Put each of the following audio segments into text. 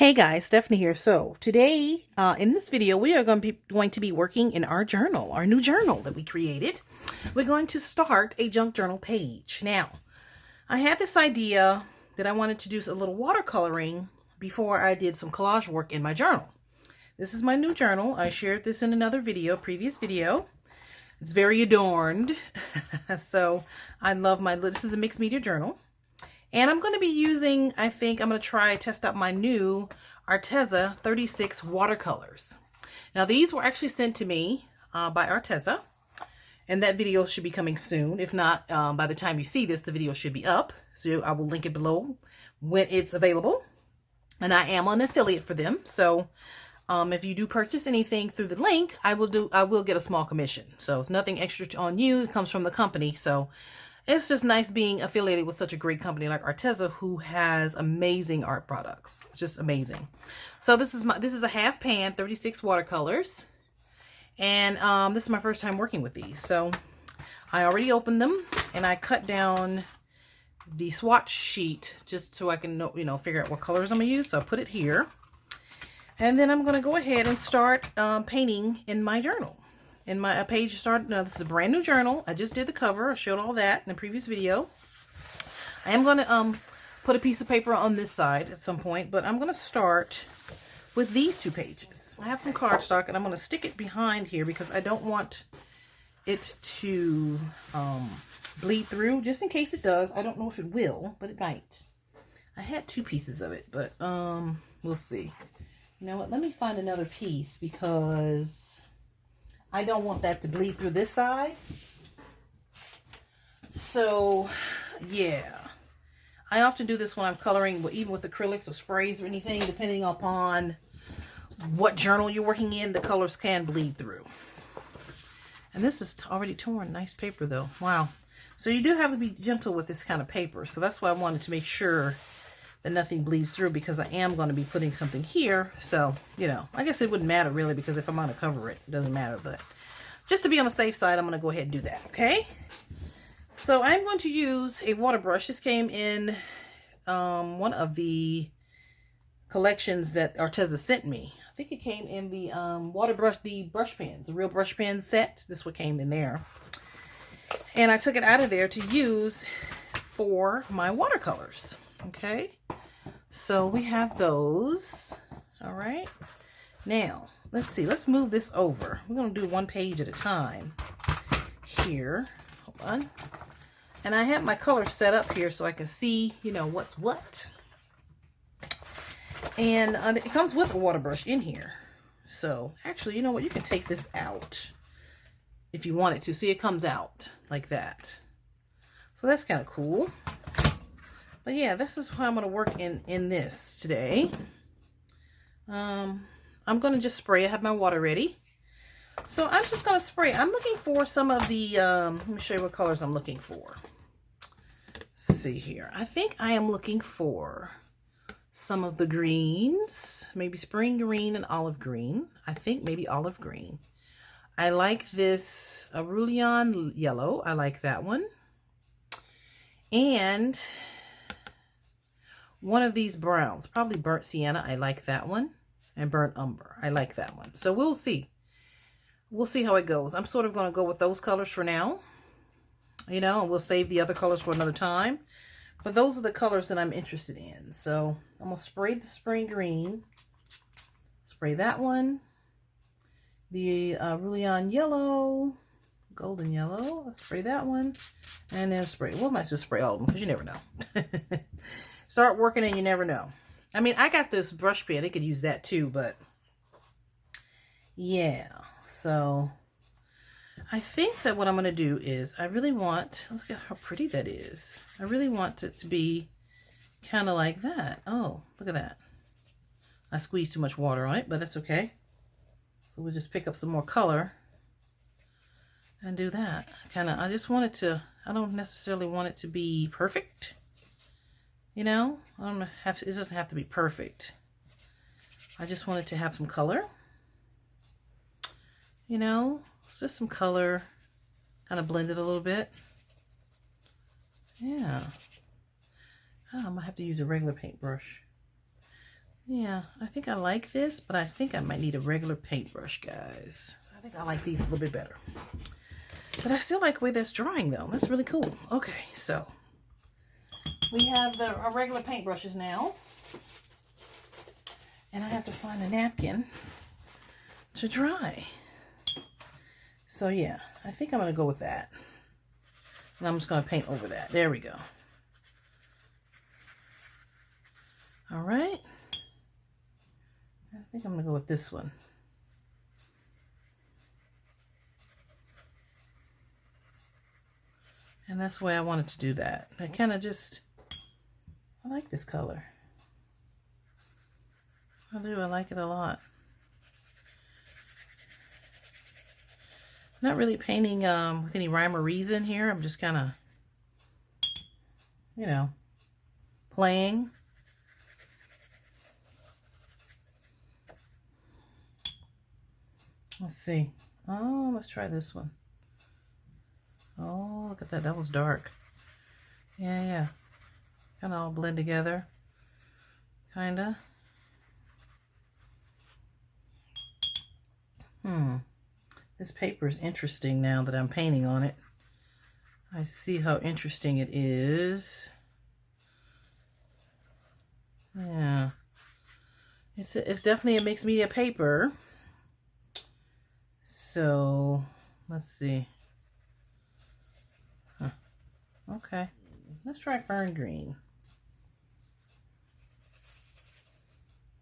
Hey guys, Stephanie here. So today, in this video, we are going to be working in our journal, our new journal that we created. We're going to start a junk journal page. Now, I had this idea that I wanted to do a little watercoloring before I did some collage work in my journal. This is my new journal. I shared this in another video, previous video. It's very adorned. So I love this is a mixed media journal. And I'm going to be using, I'm going to test out my new Arteza 36 watercolors. Now these were actually sent to me by Arteza. And that video should be coming soon. If not, by the time you see this, the video should be up. So I will link it below when it's available. And I am an affiliate for them. So if you do purchase anything through the link, I will get a small commission. So it's nothing extra on you. It comes from the company. So it's just nice being affiliated with such a great company like Arteza, who has amazing art products. Just amazing. So this is a half pan, 36 watercolors. And this is my first time working with these. So I already opened them and I cut down the swatch sheet just so I can know, figure out what colors I'm going to use. So I put it here. And then I'm going to go ahead and start painting in my journal. In my page started, now this is a brand new journal. I just did the cover. I showed all that in the previous video. I am going to put a piece of paper on this side at some point, but I'm going to start with these two pages. I have some cardstock and I'm going to stick it behind here because I don't want it to bleed through, just in case it does. I don't know if it will, but it might. I had two pieces of it, but we'll see. You know what? Let me find another piece because I don't want that to bleed through this side. So, yeah. I often do this when I'm coloring, even with acrylics or sprays or anything, depending upon what journal you're working in, the colors can bleed through. And this is already torn. Nice paper, though. Wow. So you do have to be gentle with this kind of paper. So that's why I wanted to make sure that nothing bleeds through, because I am going to be putting something here. So, I guess it wouldn't matter really, because if I'm going to cover it, it doesn't matter. But just to be on the safe side, I'm going to go ahead and do that, okay? So I'm going to use a water brush. This came in one of the collections that Arteza sent me. I think it came in the the brush pens, the real brush pen set. This one came in there. And I took it out of there to use for my watercolors, okay? So we have those. All right. Now, let's see. Let's move this over. We're going to do one page at a time here. Hold on. And I have my colors set up here so I can see, what's what. And it comes with a water brush in here. So, actually, you know what? You can take this out if you wanted to. See, it comes out like that. So that's kind of cool. But yeah, this is how I'm going to work in this today. I'm going to just spray. I have my water ready. So I'm just going to spray. I'm looking for some of the, let me show you what colors I'm looking for. Let's see here. I think I am looking for some of the greens. Maybe spring green and olive green. I think maybe olive green. I like this cerulean yellow. I like that one. And one of these browns, probably burnt sienna. I like that one. And burnt umber. I like that one. So we'll see. We'll see how it goes. I'm sort of going to go with those colors for now. And we'll save the other colors for another time. But those are the colors that I'm interested in. So I'm going to spray the spring green. Spray that one. The cerulean yellow. Golden yellow. Let's spray that one. And then spray. Well, I might just spray all of them because you never know. Start working and you never know. I mean, I got this brush pen. I could use that too, but yeah. So I think that what I'm going to do is I really want, look at how pretty that is. I really want it to be kind of like that. Oh, look at that. I squeezed too much water on it, but that's okay. So we'll just pick up some more color and do that. I just want it to, I don't necessarily want it to be perfect. I don't have to, it doesn't have to be perfect. I just want it to have some color. It's just some color. Kind of blend it a little bit. Yeah. Oh, I'm going to have to use a regular paintbrush. Yeah, I think I like this, but I think I might need a regular paintbrush, guys. I think I like these a little bit better. But I still like the way that's drawing, though. That's really cool. Okay, so we have our regular paintbrushes now. And I have to find a napkin to dry. So yeah, I think I'm going to go with that. And I'm just going to paint over that. There we go. All right. I think I'm going to go with this one. And that's the way I wanted to do that. I kind of just, I like this color. I do, I like it a lot. Not really painting with any rhyme or reason here. I'm just kind of, you know, playing. Let's see. Oh, let's try this one. Oh, look at that. That was dark. Yeah. Kind of all blend together. Kind of. This paper is interesting now that I'm painting on it. I see how interesting it is. Yeah. It's definitely a mixed media paper. So, let's see. Huh. Okay. Let's try fern green.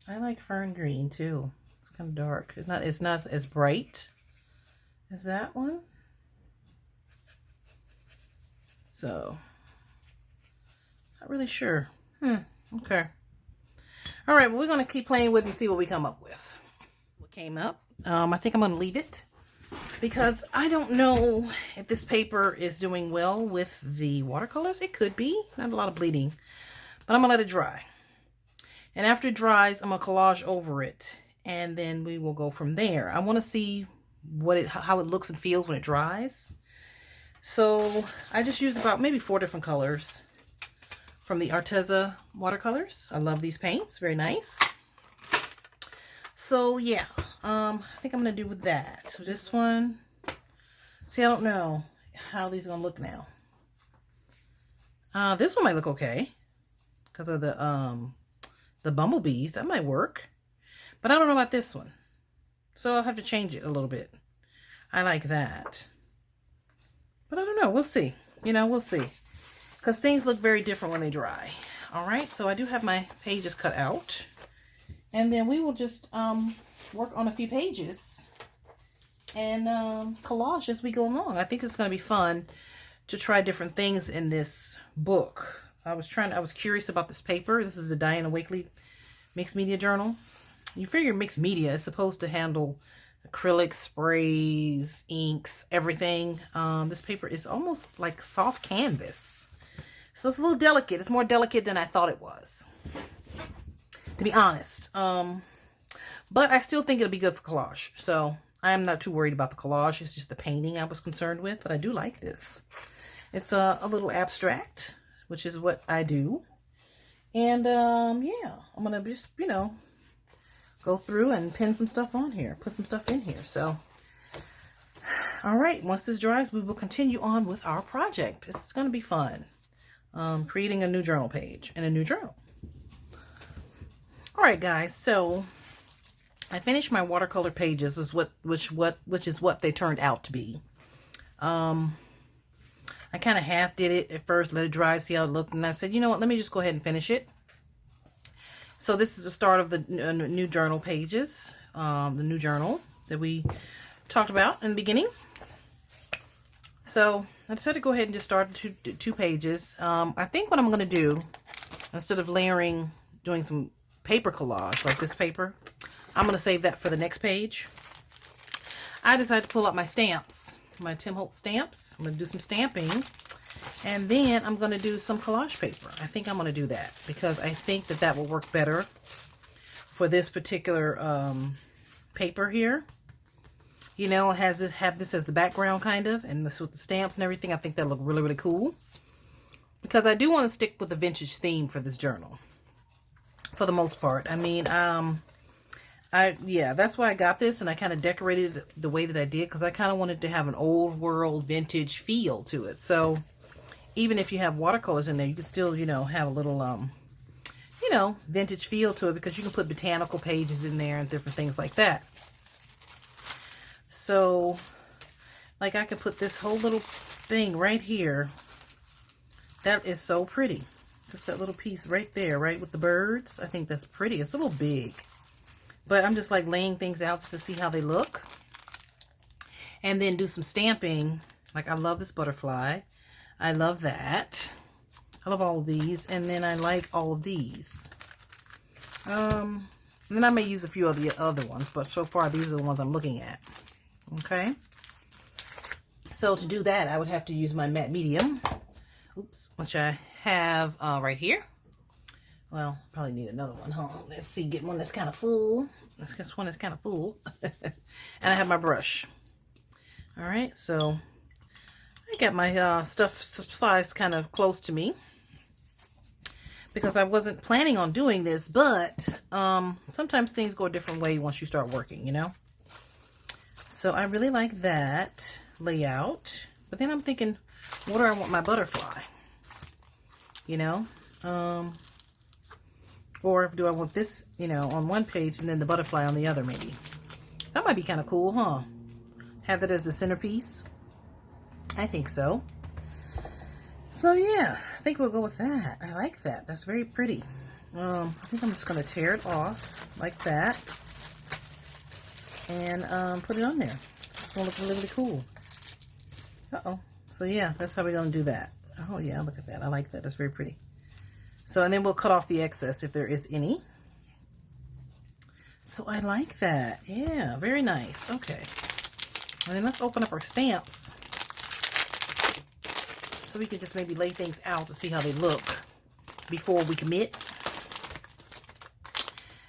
I like fern green too. It's kind of dark. It's not as bright as that one. So, not really sure. Okay. All right, well, we're going to keep playing with and see what we come up with. What came up. I think I'm going to leave it because I don't know if this paper is doing well with the watercolors. It could be. Not a lot of bleeding. But I'm going to let it dry. And after it dries, I'm going to collage over it. And then we will go from there. I want to see how it looks and feels when it dries. So I just used about maybe 4 different colors from the Arteza watercolors. I love these paints. Very nice. So yeah, I think I'm going to do with that. So this one, see, I don't know how these are going to look now. This one might look okay because of the bumblebees. That might work. But I don't know about this one. So I'll have to change it a little bit. I like that. But I don't know. We'll see. You know, we'll see. Because things look very different when they dry. All right. So I do have my pages cut out. And then we will just work on a few pages and collage as we go along. I think it's going to be fun to try different things in this book. I was curious about this paper. This is the Diana Wakely Mixed Media Journal. You figure mixed media is supposed to handle acrylics, sprays, inks, everything. This paper is almost like soft canvas. So it's a little delicate. It's more delicate than I thought it was, to be honest. But I still think it'll be good for collage. So I am not too worried about the collage. It's just the painting I was concerned with. But I do like this. It's a little abstract, which is what I do. And yeah, I'm going to just, you know, go through and pin some stuff on here. Put some stuff in here. So, all right. Once this dries, we will continue on with our project. This is going to be fun. Creating a new journal page and a new journal. All right, guys. So I finished my watercolor pages, which is what they turned out to be. I kind of half did it at first, let it dry, see how it looked, and I said, you know what, let me just go ahead and finish it. So this is the start of the new journal pages, the new journal that we talked about in the beginning. So I decided to go ahead and just start two pages. I think what I'm going to do, instead of doing some paper collage like this paper, I'm going to save that for the next page. I decided to pull out my stamps, my Tim Holtz stamps. I'm going to do some stamping, and then I'm going to do some collage paper. I think I'm going to do that because I think that will work better for this particular paper here. You know, it has this as the background kind of, and this with the stamps and everything. I think that'll look really, really cool because I do want to stick with the vintage theme for this journal. for the most part. I mean, yeah, that's why I got this, and I kind of decorated it the way that I did because I kind of wanted to have an old world vintage feel to it. So even if you have watercolors in there, you can still, you know, have a little, you know, vintage feel to it because you can put botanical pages in there and different things like that. So, like, I could put this whole little thing right here. That is so pretty. Just that little piece right there, right, with the birds. I think that's pretty. It's a little big. But I'm just, like, laying things out just to see how they look. And then do some stamping. Like, I love this butterfly. I love that. I love all of these. And then I like all of these. And then I may use a few of the other ones. But so far, these are the ones I'm looking at. Okay. So to do that, I would have to use my matte medium. Oops. Which I have right here. Well, probably need another one. Hold on. Let's see. Get one that's kind of full. Let's get one that's kind of full. And I have my brush. All right. So I got my stuff supplies kind of close to me. Because I wasn't planning on doing this. But sometimes things go a different way once you start working, you know. So I really like that layout. But then I'm thinking, what do I want my butterfly? You know? Or do I want this, you know, on one page and then the butterfly on the other maybe? That might be kind of cool, huh? Have that as a centerpiece? I think so. So yeah, I think we'll go with that. I like that. That's very pretty. I think I'm just going to tear it off like that. And put it on there. It's going to look really cool. Uh-oh. So yeah, that's how we're going to do that. Oh yeah, look at that. I like that. That's very pretty. So, and then we'll cut off the excess if there is any. So I like that. Yeah, very nice. Okay. And then let's open up our stamps. So we can just maybe lay things out to see how they look before we commit.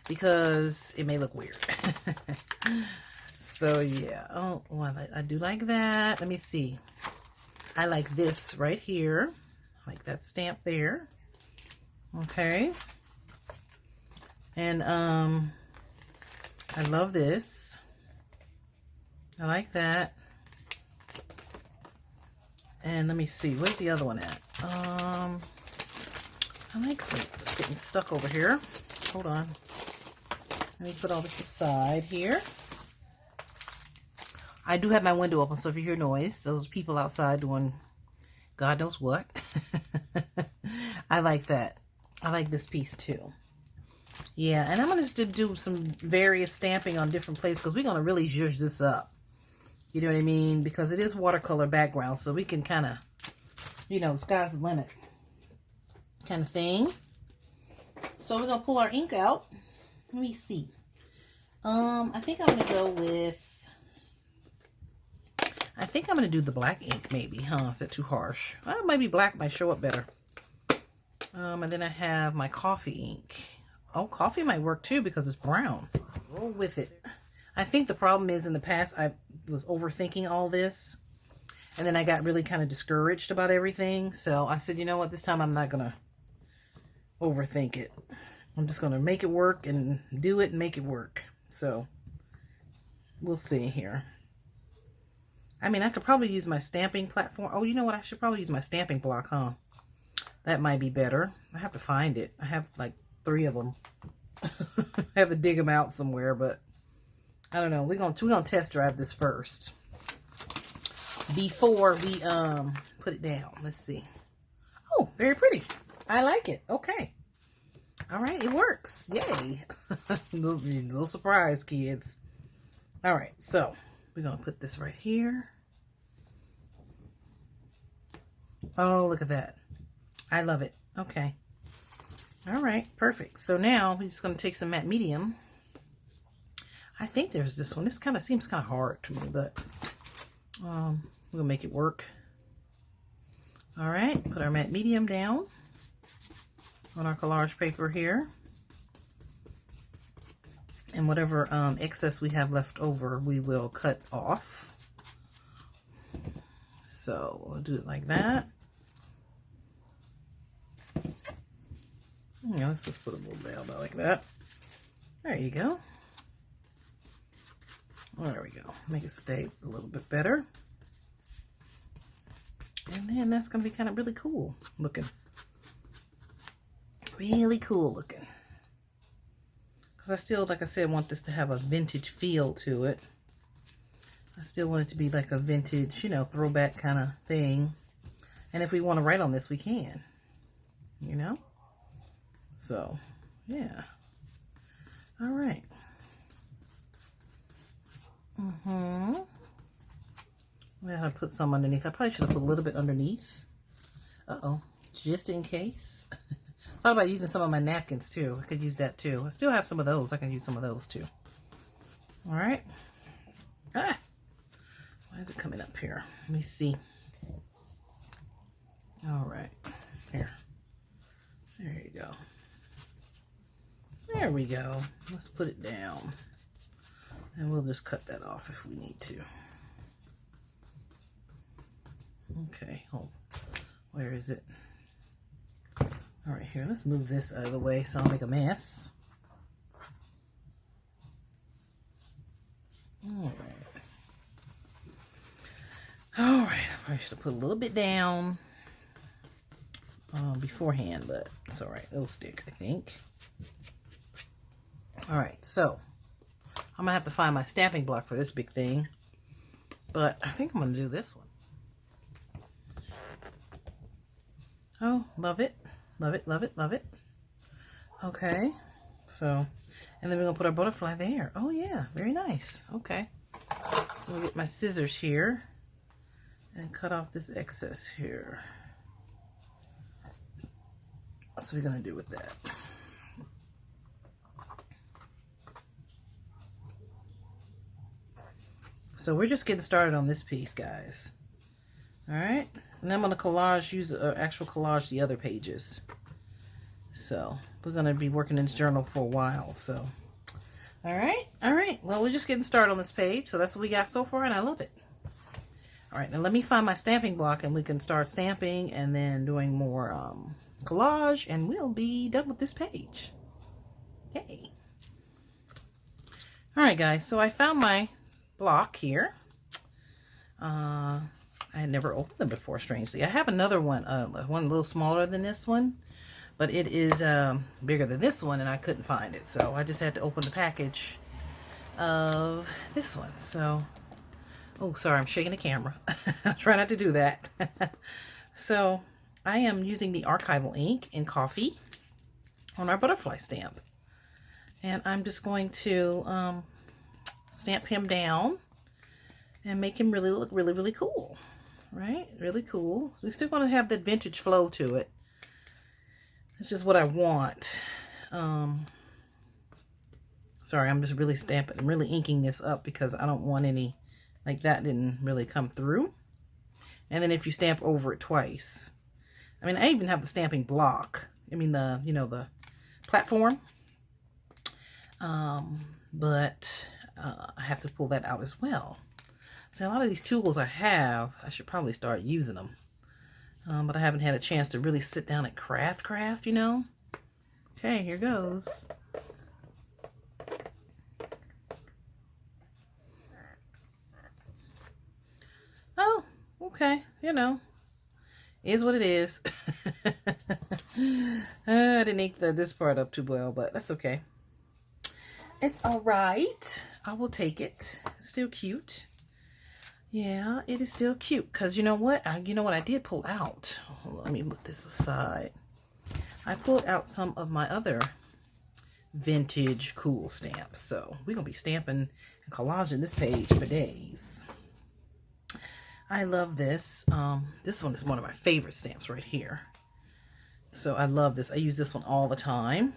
Because it may look weird. So yeah. Oh, well, I do like that. Let me see. I like this right here. I like that stamp there. Okay. And I love this. I like that. And let me see, where's the other one at? I like it's getting stuck over here. Hold on. Let me put all this aside here. I do have my window open, so if you hear noise, those people outside doing God knows what. I like that. I like this piece too. Yeah, and I'm going to just do some various stamping on different places because we're going to really zhuzh this up. You know what I mean? Because it is watercolor background, so we can kind of, you know, the sky's the limit kind of thing. So we're going to pull our ink out. Let me see. I think I'm going to go with, I think I'm going to do the black ink maybe, huh? Is that too harsh? Well, maybe black might show up better. And then I have my coffee ink. Oh, coffee might work too because it's brown. Roll with it. I think the problem is in the past I was overthinking all this. And then I got really kind of discouraged about everything. So I said, you know what? This time I'm not going to overthink it. I'm just going to make it work and do it and make it work. So we'll see here. I mean, I could probably use my stamping platform. Oh, you know what? I should probably use my stamping block, huh? That might be better. I have to find it. I have like 3 of them. I have to dig them out somewhere, but I don't know. We're gonna test drive this first before we put it down. Let's see. Oh, very pretty. I like it. Okay. All right, it works. Yay. Little surprise, kids. All right, so we're gonna put this right here. Oh, look at that. I love it. Okay. All right. Perfect. So now we're just going to take some matte medium. I think there's this one. This kind of seems kind of hard to me, but we're going to make it work. All right. Put our matte medium down on our collage paper here. And whatever excess we have left over, we will cut off. So we'll do it like that. Yeah, let's just put a little bit about like that. There you go. There we go. Make it stay a little bit better. And then that's going to be kind of really cool looking. Really cool looking. Because I still, like I said, want this to have a vintage feel to it. I still want it to be like a vintage, you know, throwback kind of thing. And if we want to write on this, we can. You know? So, yeah. All right. I'm going to put some underneath. I probably should have put a little bit underneath. Uh-oh. Just in case. Thought about using some of my napkins too. I could use that too. I still have some of those. I can use some of those too. All right. Ah! Why is it coming up here? Let me see. All right. Here. There you go. There we go. Let's put it down. And we'll just cut that off if we need to. Okay. Oh, where is it? All right, here. Let's move this out of the way so I don't make a mess. All right. All right. I probably should have put a little bit down beforehand, but it's all right. It'll stick, I think. All right, so I'm gonna have to find my stamping block for this big thing, but I think I'm gonna do this one. Oh, love it, love it, love it, love it. Okay, so, and then we're gonna put our butterfly there. Oh yeah, very nice. Okay, so I'll get my scissors here and cut off this excess here. That's what we're gonna do with that. So we're just getting started on this piece, guys. All right, and I'm gonna collage, use actual collage the other pages. So we're gonna be working in this journal for a while. So, all right. Well, we're just getting started on this page. So that's what we got so far, and I love it. All right, now let me find my stamping block, and we can start stamping and then doing more collage, and we'll be done with this page. Yay! All right, guys. So I found my block here. I had never opened them before, strangely. I have another one, one a little smaller than this one, but it is bigger than this one, and I couldn't find it, so I just had to open the package of this one. So, oh, sorry, I'm shaking the camera. Try not to do that. So I am using the archival ink in coffee on our butterfly stamp, and I'm just going to stamp him down and make him really look really cool, right? Really cool. We still want to have that vintage flow to it. It's just what I want. Sorry, I'm just really stamping, I'm really inking this up because I don't want any, like that didn't really come through. And then if you stamp over it twice, I mean, I even have the stamping block. I mean, the, you know, the platform. But I have to pull that out as well. So a lot of these tools I have, I should probably start using them. But I haven't had a chance to really sit down and craft, you know. Okay, here goes. Oh, okay, you know. Is what it is. I didn't ink this part up too well, but that's okay. It's all right. I will take it. It's still cute. Yeah, it is still cute. Because you know what? I did pull out. Let me put this aside. I pulled out some of my other vintage cool stamps. So we're going to be stamping and collaging this page for days. I love this. This one is one of my favorite stamps right here. So I love this. I use this one all the time.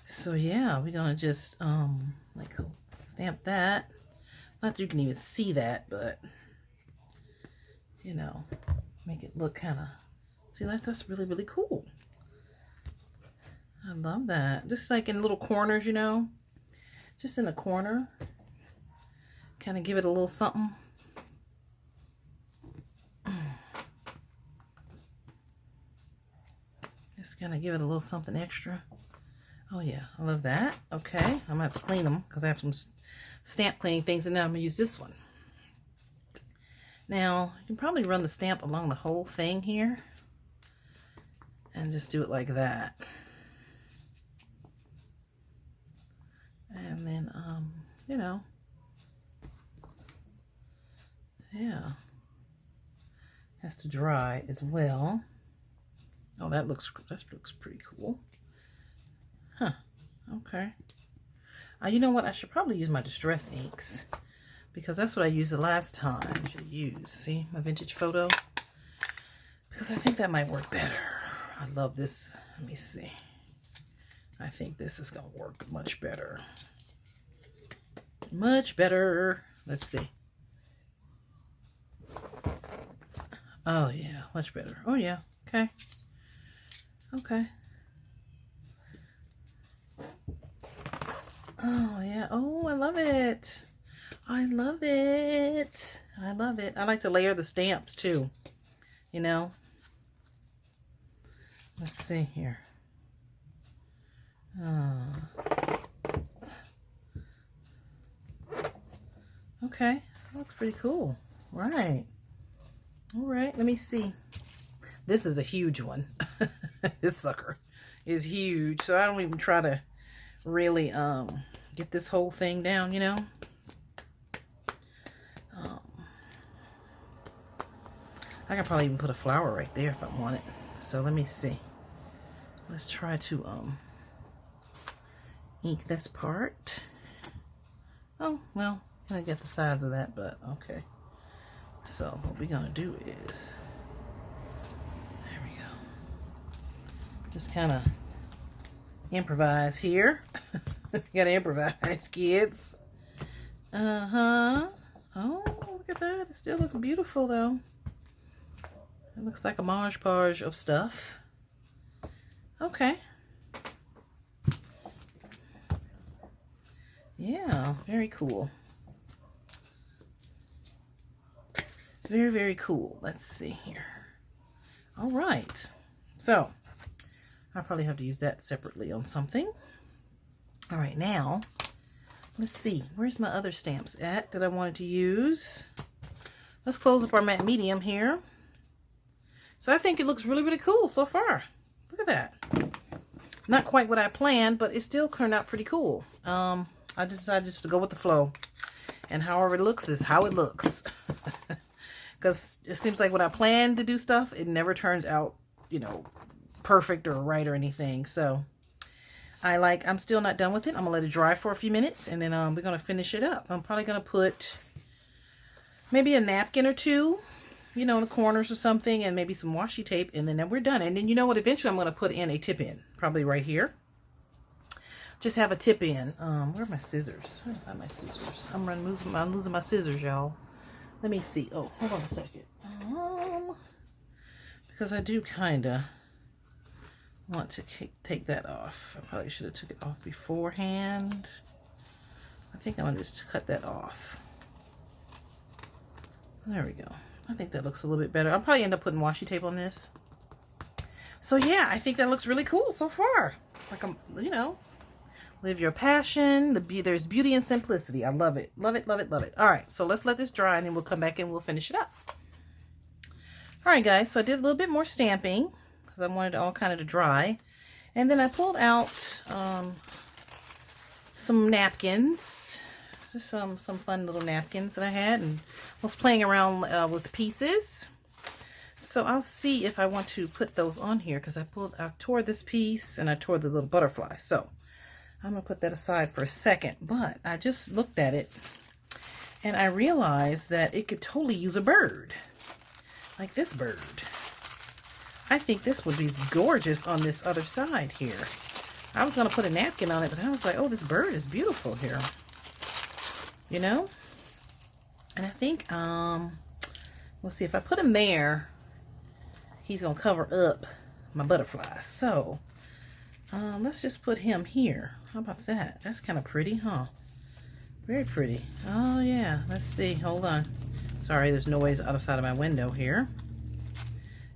So yeah, we're gonna just like stamp that. Not that you can even see that, but you know, make it look kind of, see, that's really cool. I love that. Just like in little corners, you know, just in a corner, kind of give it a little something. Just gonna give it a little something extra. Oh yeah, I love that. Okay, I'm gonna have to clean them because I have some stamp cleaning things, and now I'm gonna use this one. Now, you can probably run the stamp along the whole thing here and just do it like that. And then, you know, yeah, has to dry as well. Oh, that looks pretty cool. Huh, okay. You know what, I should probably use my distress inks, because that's what I used the last time. I should use, see, my vintage photo, because I think that might work better. I love this. Let me see. I think this is going to work much better. Much better. Let's see. Oh, yeah, much better. Oh, yeah, okay. Okay. Oh, yeah. Oh, I love it. I love it. I love it. I like to layer the stamps too, you know. Let's see here. Okay, that looks pretty cool. Right. All right, let me see. This is a huge one. This sucker is huge, so I don't even try to really get this whole thing down, you know. I could probably even put a flower right there if I wanted. So let me see. Let's try to ink this part. Oh, well, I get the sides of that, but okay. So what we're gonna do is, there we go. Just kind of improvise here. You gotta improvise, kids. Oh, look at that. It still looks beautiful though. It looks like a modge-podge of stuff. Okay. Yeah, very cool. Very, very cool. Let's see here. All right. So, I'll probably have to use that separately on something. All right, now, let's see. Where's my other stamps at that I wanted to use? Let's close up our matte medium here. So I think it looks really, really cool so far. Look at that. Not quite what I planned, but it still turned out pretty cool. I decided just to go with the flow. And however it looks is how it looks. Because it seems like when I plan to do stuff, it never turns out, you know, perfect or right or anything. So I'm still not done with it. I'm going to let it dry for a few minutes, and then we're going to finish it up. I'm probably going to put maybe a napkin or two, you know, in the corners or something, and maybe some washi tape, and then we're done. And then you know what? Eventually I'm going to put in a tip in, probably right here. Just have a tip in. Where are my scissors? Where did I find my scissors? I'm losing my scissors, y'all. Let me see. Oh, hold on a second. Because I do kind of want to take that off. I probably should have took it off beforehand. I think I'm going to just cut that off. There we go. I think that looks a little bit better. I'll probably end up putting washi tape on this. So yeah, I think that looks really cool so far. Like, you know, live your passion. There's beauty and simplicity. I love it. Love it, love it, love it. All right, so let's let this dry, and then we'll come back and we'll finish it up. All right, guys, so I did a little bit more stamping because I wanted it all kind of to dry. And then I pulled out some napkins. Just some fun little napkins that I had, and I was playing around with the pieces. So I'll see if I want to put those on here, because I tore this piece and I tore the little butterfly. So I'm gonna put that aside for a second, but I just looked at it and I realized that it could totally use a bird, like this bird. I think this would be gorgeous on this other side here. I was gonna put a napkin on it, but I was like, oh, this bird is beautiful here. You know? And I think, let's see, if I put him there, he's going to cover up my butterfly. So, let's just put him here. How about that? That's kind of pretty, huh? Very pretty. Oh, yeah. Let's see. Hold on. Sorry, there's noise outside of my window here.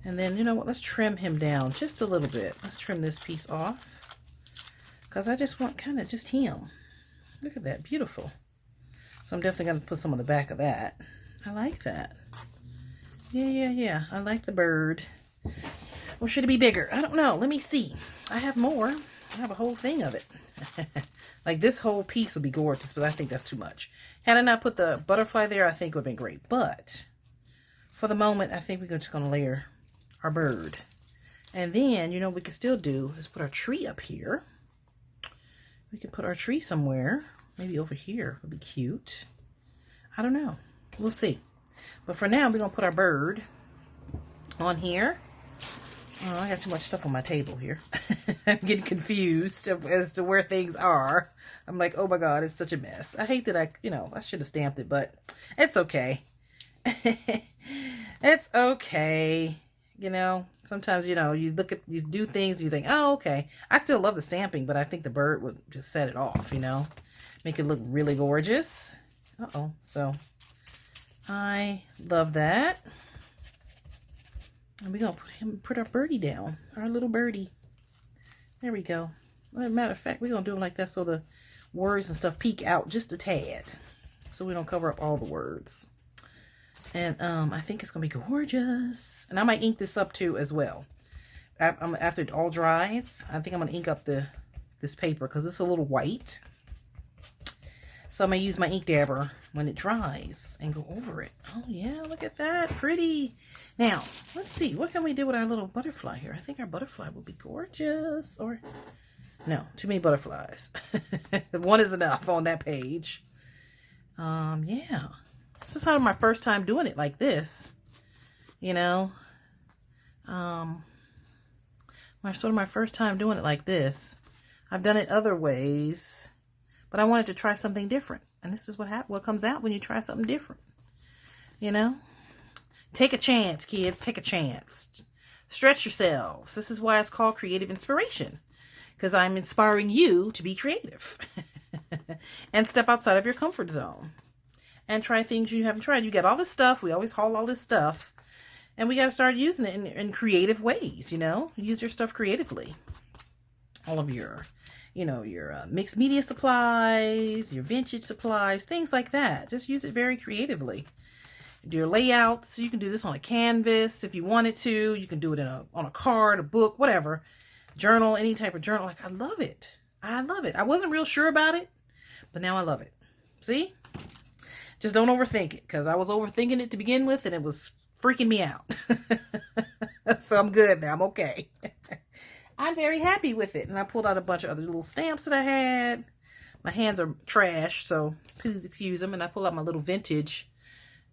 And then, you know what, let's trim him down just a little bit. Let's trim this piece off, because I just want kind of just him. Look at that, beautiful. So I'm definitely going to put some on the back of that. I like that. Yeah. I like the bird. Or should it be bigger? I don't know. Let me see. I have more. I have a whole thing of it. Like this whole piece would be gorgeous, but I think that's too much. Had I not put the butterfly there, I think it would have been great. But for the moment, I think we're just going to layer our bird. And then, you know, what we can still do is put our tree up here. We could put our tree somewhere. Maybe over here would be cute. I don't know. We'll see. But for now, we're going to put our bird on here. Oh, I got too much stuff on my table here. I'm getting confused as to where things are. I'm like, oh my God, it's such a mess. I hate that I should have stamped it, but it's okay. It's okay. You know, sometimes, you know, you do things, you think, oh, okay. I still love the stamping, but I think the bird would just set it off, you know, make it look really gorgeous. Uh-oh. So I love that. And we're going to put our birdie down, our little birdie. There we go. As a matter of fact, we're going to do it like that so the words and stuff peek out just a tad, so we don't cover up all the words. And I think it's going to be gorgeous. And I might ink this up too as well. After it all dries, I think I'm going to ink up this paper because it's a little white. So I'm going to use my ink dabber when it dries and go over it. Oh yeah, look at that. Pretty. Now, let's see. What can we do with our little butterfly here? I think our butterfly will be gorgeous. Or, no, too many butterflies. One is enough on that page. Yeah. This is my first time doing it like this. You know. My first time doing it like this. I've done it other ways. But I wanted to try something different. And this is what comes out when you try something different. You know? Take a chance, kids. Take a chance. Stretch yourselves. This is why it's called creative inspiration. Because I'm inspiring you to be creative. And step outside of your comfort zone. And try things you haven't tried. You got all this stuff. We always haul all this stuff. And we got to start using it in creative ways, you know? Use your stuff creatively. All of your, you know, your mixed media supplies, your vintage supplies, things like that. Just use it very creatively. Do your layouts. You can do this on a canvas if you wanted to. You can do it on a card, a book, whatever. Journal, any type of journal. Like, I love it. I love it. I wasn't real sure about it, but now I love it. See? Just don't overthink it, because I was overthinking it to begin with, and it was freaking me out. So I'm good now. I'm okay. I'm very happy with it. And I pulled out a bunch of other little stamps that I had. My hands are trash, so please excuse them. And I pulled out my little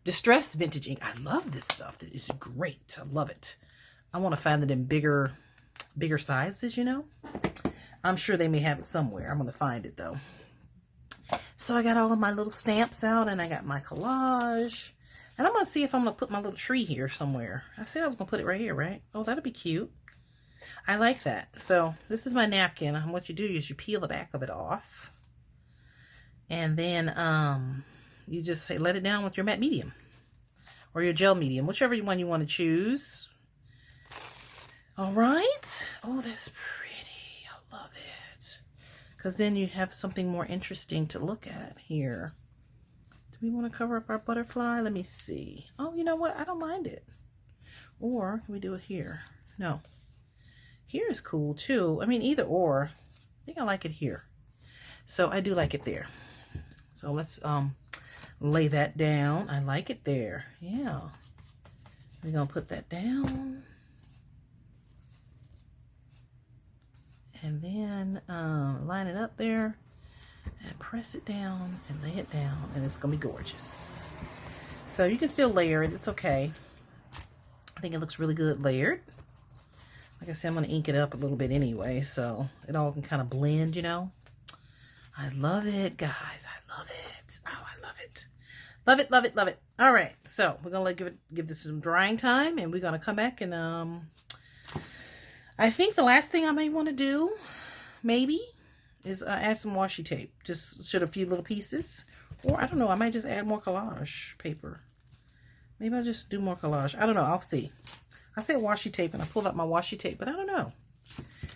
distressed vintage ink. I love this stuff. It's great. I love it. I want to find it in bigger sizes, you know. I'm sure they may have it somewhere. I'm going to find it, though. So I got all of my little stamps out, and I got my collage. And I'm going to see if I'm going to put my little tree here somewhere. I said I was going to put it right here, right? Oh, that'll be cute. I like that. So this is my napkin. And what you do is you peel the back of it off. And then you just say, let it down with your matte medium. Or your gel medium. Whichever one you want to choose. All right. Oh, that's pretty. I love it. Because then you have something more interesting to look at here. Do we want to cover up our butterfly? Let me see. Oh, you know what? I don't mind it. Or can we do it here? No. Here is cool too. I mean, either or. I think I like it here. So I do like it there. So let's lay that down. I like it there. Yeah. We're going to put that down. And then line it up there. And press it down and lay it down, and it's gonna be gorgeous. So you can still layer it, it's okay. I think it looks really good layered. Like I said, I'm gonna ink it up a little bit anyway, so it all can kind of blend, you know. I love it, guys. I love it. Oh, I love it. Love it, love it, love it. All right, so we're gonna give this some drying time, and we're gonna come back and I think the last thing I may want to do, maybe, is add some washi tape. Just should a few little pieces. Or, I don't know, I might just add more collage paper. Maybe I'll just do more collage. I don't know, I'll see. I said washi tape and I pulled out my washi tape, but I don't know.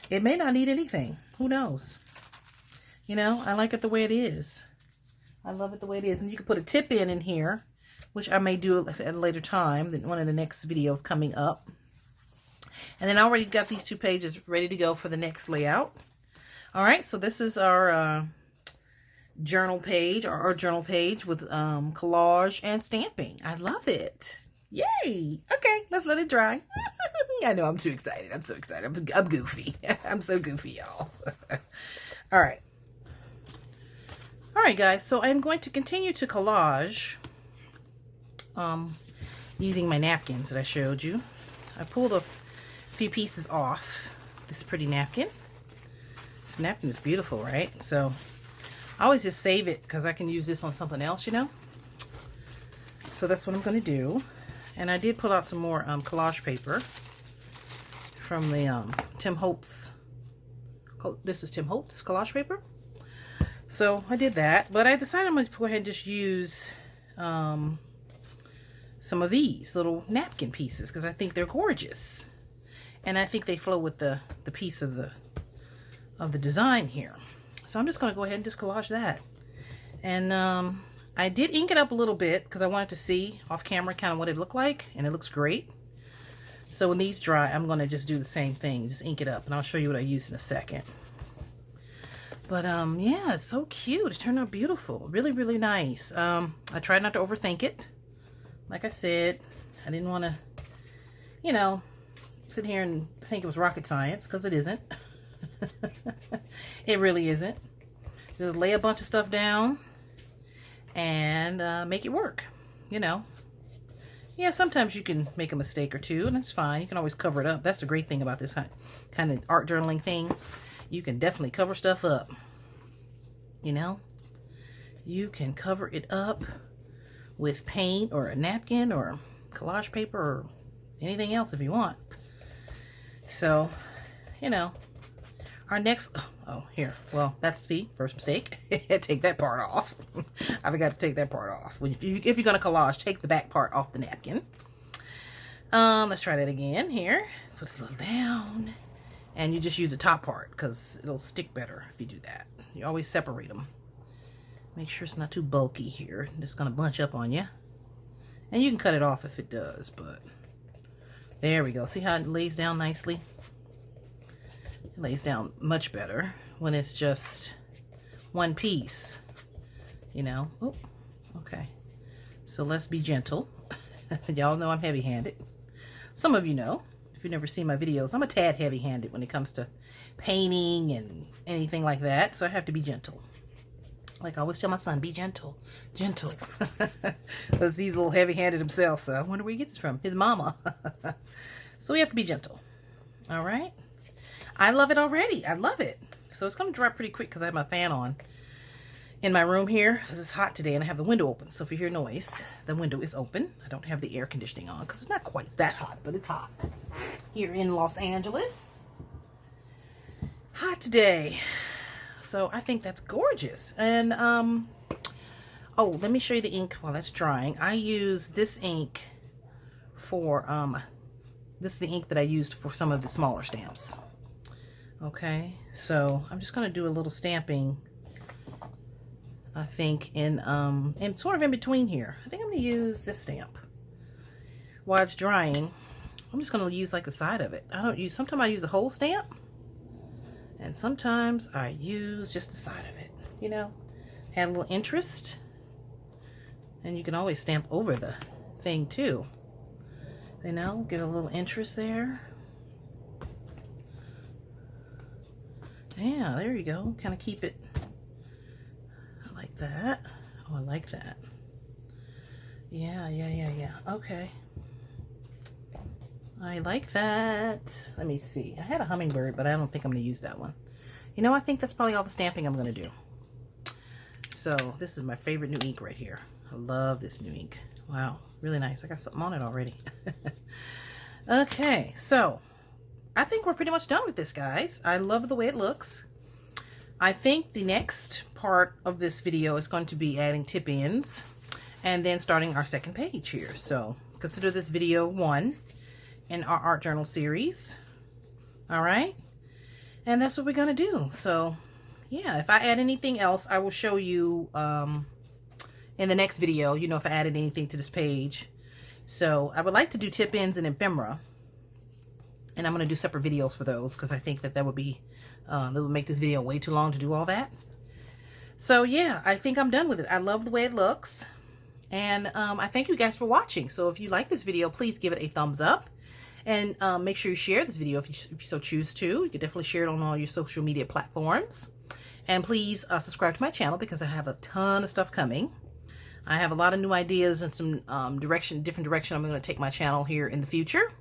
It may not need anything. Who knows? You know, I like it the way it is. I love it the way it is. And you can put a tip in here, which I may do at a later time, than one of the next videos coming up. And then I already got these 2 pages ready to go for the next layout. All right, so this is our journal page, or our journal page with collage and stamping. I love it. Yay. Okay, let's let it dry. I know I'm too excited. I'm so excited. I'm goofy. I'm so goofy, y'all. All right. All right, guys. So I'm going to continue to collage using my napkins that I showed you. I pulled a few pieces off this pretty napkin. This napkin is beautiful, right? So I always just save it because I can use this on something else, you know? So that's what I'm going to do. And I did pull out some more collage paper from the Tim Holtz. This is Tim Holtz collage paper. So I did that, but I decided I'm going to go ahead and just use some of these little napkin pieces because I think they're gorgeous. And I think they flow with the piece of the design here. So I'm just going to go ahead and just collage that. And I did ink it up a little bit because I wanted to see off camera kind of what it looked like, and it looks great. So when these dry, I'm going to just do the same thing, just ink it up, and I'll show you what I use in a second. But yeah, it's so cute. It turned out beautiful. Really, really nice. I tried not to overthink it. Like I said, I didn't want to, you know, sit here and think it was rocket science, because it isn't. It really isn't. Just lay a bunch of stuff down and make it work, you know. Yeah, sometimes you can make a mistake or two, and it's fine. You can always cover it up. That's the great thing about this kind of art journaling thing. You can definitely cover stuff up, you know. You can cover it up with paint or a napkin or collage paper or anything else if you want. So, you know, our next, oh, here, well, that's, see, first mistake. Take that part off. I forgot to take that part off. If you're going to collage, take the back part off the napkin. Let's try that again here. Put it a little down. And you just use the top part because it'll stick better if you do that. You always separate them. Make sure it's not too bulky here. It's going to bunch up on you. And you can cut it off if it does, but there we go. See how it lays down nicely? It lays down much better when it's just one piece, you know. Oh, okay. So let's be gentle. Y'all know I'm heavy-handed. Some of you know. If you've never seen my videos, I'm a tad heavy-handed when it comes to painting and anything like that. So I have to be gentle. Like I always tell my son, be gentle. Gentle. Because he's a little heavy-handed himself. So I wonder where he gets this from. His mama. So we have to be gentle. All right. I love it already. I love it. So it's going to dry pretty quick because I have my fan on in my room here because it's hot today and I have the window open. So if you hear noise, the window is open. I don't have the air conditioning on because it's not quite that hot, but it's hot here in Los Angeles. Hot today. So I think that's gorgeous. And oh, let me show you the ink while that's drying. I use this ink for this is the ink that I used for some of the smaller stamps. Okay, so I'm just going to do a little stamping, I think, in sort of in between here. I think I'm going to use this stamp. While it's drying, I'm just going to use like the side of it. Sometimes I use a whole stamp, and sometimes I use just the side of it, you know. Add a little interest, and you can always stamp over the thing too. You know, get a little interest there. Yeah, there you go. Kind of keep it like that. Oh, I like that. Yeah. Okay. I like that. Let me see. I had a hummingbird, but I don't think I'm going to use that one. You know, I think that's probably all the stamping I'm going to do. So, this is my favorite new ink right here. I love this new ink. Wow, really nice. I got something on it already. Okay, so I think we're pretty much done with this, guys. I love the way it looks. I think the next part of this video is going to be adding tip ends and then starting our second page here. So consider this video 1. in our art journal series. All right. And that's what we're going to do. So yeah, if I add anything else, I will show you in the next video, you know, if I added anything to this page. So I would like to do tip ends and ephemera. And I'm going to do separate videos for those because I think that would be, that would make this video way too long to do all that. So yeah, I think I'm done with it. I love the way it looks. And I thank you guys for watching. So if you like this video, please give it a thumbs up. And make sure you share this video if you so choose to. You can definitely share it on all your social media platforms. And please subscribe to my channel because I have a ton of stuff coming. I have a lot of new ideas and some different direction I'm going to take my channel here in the future.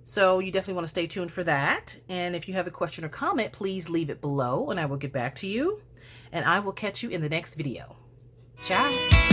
So you definitely want to stay tuned for that. And if you have a question or comment, please leave it below and I will get back to you. And I will catch you in the next video. Ciao.